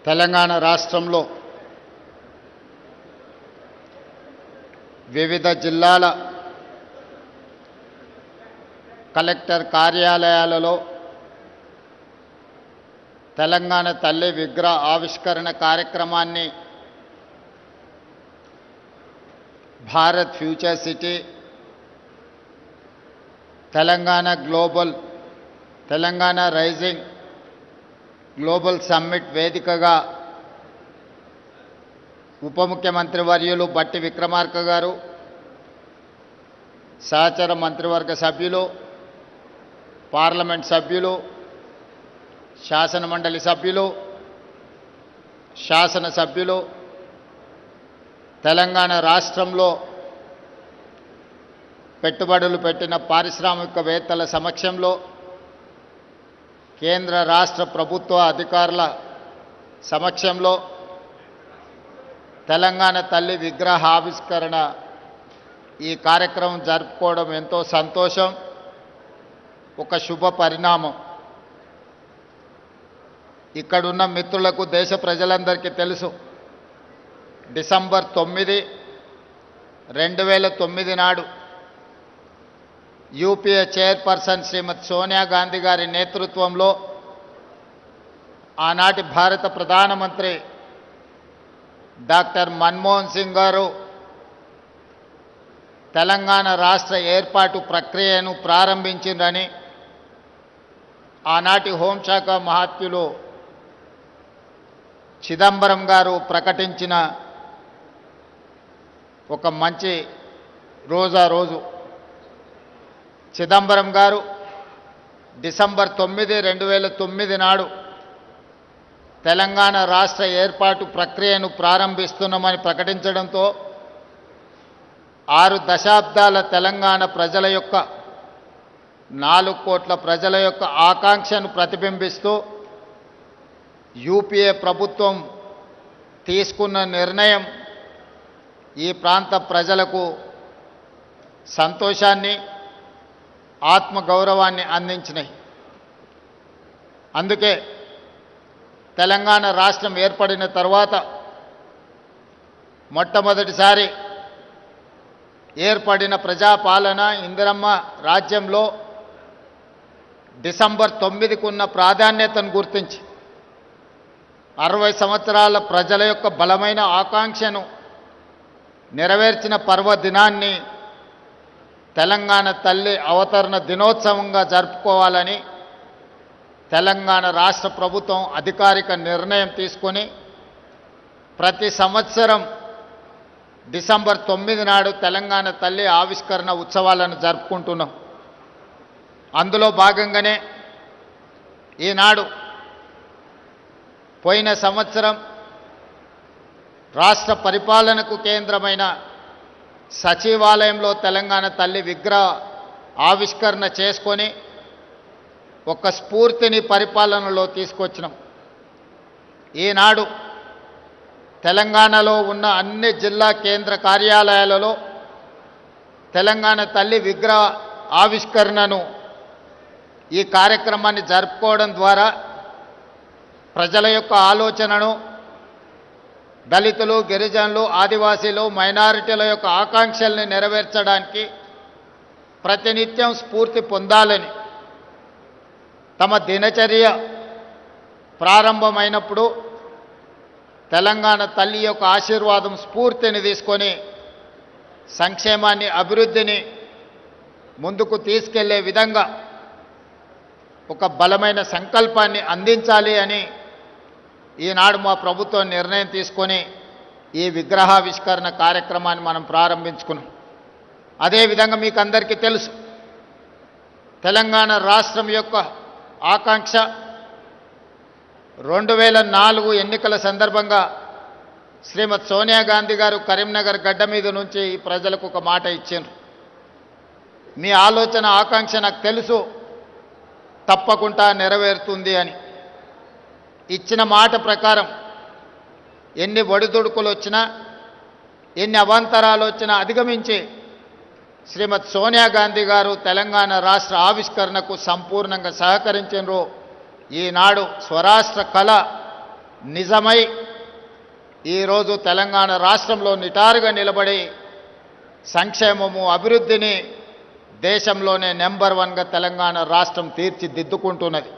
తెలంగాణ రాష్ట్రంలో వివిధ జిల్లాల కలెక్టర్ కార్యాలయాలలో తెలంగాణ తల్లి విగ్రహ ఆవిష్కరణ కార్యక్రమాన్ని Bharat future city, Telangana rising global summit వేదికగా ఉప ముఖ్యమంత్రి వర్యులు బట్టి విక్రమార్క గారు, సహచర మంత్రివర్గ సభ్యులు, పార్లమెంట్ సభ్యులు, శాసనమండలి సభ్యులు, శాసనసభ్యులు, తెలంగాణ రాష్ట్రంలో పెట్టుబడులు పెట్టిన పారిశ్రామికవేత్తల సమక్షంలో కేంద్ర రాష్ట్ర ప్రభుత్వ అధికారుల సమక్షంలో తెలంగాణ తల్లి విగ్రహ ఆవిష్కరణ ఈ కార్యక్రమం జరుపుకోవడం ఎంతో సంతోషం, ఒక శుభ పరిణామం. ఇక్కడున్న మిత్రులకు, దేశ ప్రజలందరికీ తెలుసు, డిసెంబర్ 9, 2009 నాడు యూపీఏ చైర్పర్సన్ శ్రీమతి సోనియా గాంధీ గారి నేతృత్వంలో ఆనాటి భారత ప్రధానమంత్రి డాక్టర్ మన్మోహన్ సింగ్ గారు తెలంగాణ రాష్ట్ర ఏర్పాటు ప్రక్రియను ప్రారంభించిందని ఆనాటి హోంశాఖ మహాత్యులు చిదంబరం గారు ప్రకటించిన ఒక మంచి రోజు. చిదంబరం గారు డిసెంబర్ 9, 2009 నాడు తెలంగాణ రాష్ట్ర ఏర్పాటు ప్రక్రియను ప్రారంభిస్తున్నామని ప్రకటించడంతో 6 దశాబ్దాల తెలంగాణ ప్రజల యొక్క 4 కోట్ల ప్రజల యొక్క ఆకాంక్షను ప్రతిబింబిస్తూ యూపీఏ ప్రభుత్వం తీసుకున్న నిర్ణయం ఈ ప్రాంత ప్రజలకు సంతోషాన్ని, ఆత్మగౌరవాన్ని అందించినాయి. అందుకే తెలంగాణ రాష్ట్రం ఏర్పడిన తర్వాత మొట్టమొదటిసారి ఏర్పడిన ప్రజాపాలన ఇందిరమ్మ రాజ్యంలో డిసెంబర్ 9కు ఉన్న ప్రాధాన్యతను గుర్తించి 60 సంవత్సరాల ప్రజల యొక్క బలమైన ఆకాంక్షను నెరవేర్చిన పర్వదినాన్ని తెలంగాణ తల్లి అవతరణ దినోత్సవంగా జరుపుకోవాలని తెలంగాణ రాష్ట్ర ప్రభుత్వం అధికారిక నిర్ణయం తీసుకొని ప్రతి సంవత్సరం డిసెంబర్ 9 నాడు తెలంగాణ తల్లి ఆవిష్కరణ ఉత్సవాలను జరుపుకుంటున్నాం. అందులో భాగంగానే ఈనాడు పోయిన సంవత్సరం రాష్ట్ర పరిపాలనకు కేంద్రమైన సచివాలయంలో తెలంగాణ తల్లి విగ్రహ ఆవిష్కరణ చేసుకొని ఒక స్ఫూర్తిని పరిపాలనలో తీసుకొచ్చినాం. ఈనాడు తెలంగాణలో ఉన్న అన్ని జిల్లా కేంద్ర కార్యాలయాలలో తెలంగాణ తల్లి విగ్రహ ఆవిష్కరణను, ఈ కార్యక్రమాన్ని జరుపుకోవడం ద్వారా ప్రజల యొక్క ఆలోచనను, దళితులు, గిరిజనులు, ఆదివాసీలు, మైనారిటీల యొక్క ఆకాంక్షల్ని నెరవేర్చడానికి ప్రతినిత్యం స్ఫూర్తి పొందాలని తమ దినచర్య ప్రారంభమైనప్పుడు తెలంగాణ తల్లి యొక్క ఆశీర్వాదం, స్ఫూర్తిని తీసుకొని సంక్షేమాన్ని, అభివృద్ధిని ముందుకు తీసుకెళ్లే విధంగా ఒక బలమైన సంకల్పాన్ని అందించాలి అని ఈనాడు మా ప్రభుత్వం నిర్ణయం తీసుకొని ఈ విగ్రహావిష్కరణ కార్యక్రమాన్ని మనం ప్రారంభించుకున్నాం. అదేవిధంగా మీకు అందరికీ తెలుసు, తెలంగాణ రాష్ట్రం యొక్క ఆకాంక్ష 2004 ఎన్నికల సందర్భంగా శ్రీమతి సోనియా గాంధీ గారు కరీంనగర్ గడ్డ మీద నుంచి ఈ ప్రజలకు ఒక మాట ఇచ్చారు. మీ ఆలోచన, ఆకాంక్ష నాకు తెలుసు, తప్పకుండా నెరవేరుతుంది అని ఇచ్చిన మాట ప్రకారం ఎన్ని ఒడిదుడుకులు వచ్చినా, ఎన్ని అవాంతరాలు వచ్చినా అధిగమించి శ్రీమతి సోనియా గాంధీ గారు తెలంగాణ రాష్ట్ర ఆవిష్కరణకు సంపూర్ణంగా సహకరించారు. ఈనాడు స్వరాష్ట్ర కళ నిజమై ఈరోజు తెలంగాణ రాష్ట్రంలో నిటారుగా నిలబడి సంక్షేమము అభివృద్ధిని దేశంలోనే నెంబర్ 1గా తెలంగాణ రాష్ట్రం తీర్చిదిద్దుకుంటున్నది.